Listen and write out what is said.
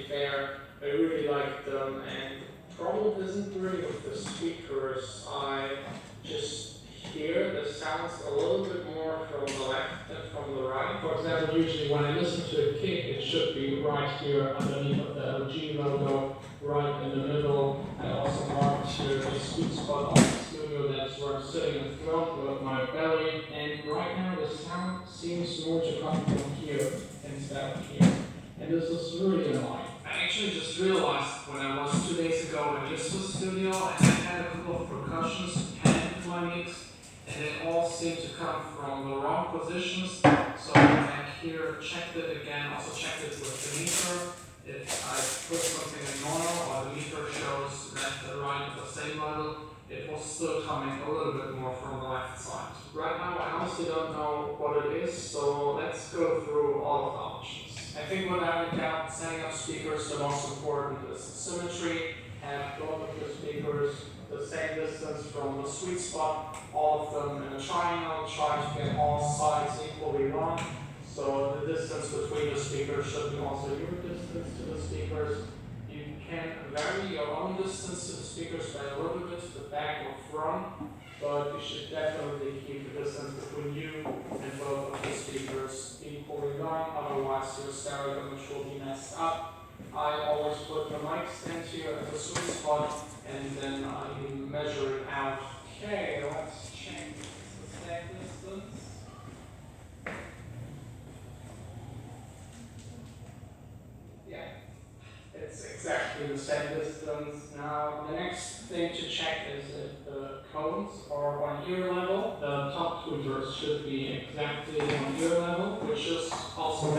be fair, I really like them, and the problem isn't really with the speakers. I just hear the sounds a little bit more from the left than from the right. For example, usually when I listen to a kick, it should be right here underneath of the LG logo, right in the middle. I also marked here the sweet spot of the studio, that's where I'm sitting in front with my belly, and right now the sound seems more to come from here instead of here. And this is really annoying. I actually just realized when I was 2 days ago in this studio, and I had a couple of percussions panned into my mix, and they all seem to come from the wrong positions. So I here checked it again, also checked it with the meter. If I put something in normal or the meter shows left and right at the same level, it was still coming a little bit more from the left side. Right now I honestly don't know what it is, so let's go through all of the options. I think when I'm setting up speakers, the most important is symmetry. Have both of your speakers the same distance from the sweet spot, all of them in a triangle, try to get all sides equally long. So the distance between the speakers should be also your distance to the speakers. You can vary your own distance to the speakers by a little bit to the back or front, but you should definitely keep the distance between you and both of the speakers equally long, otherwise your stereo image will be messed up. I always put the mic stand here at the sweet spot, and then I measure it out. Okay, let's check the stack distance. Yeah, it's exactly the same distance. Now, the next thing to check is if the cones are on ear level. The top tweeters should be exactly on ear level, which is also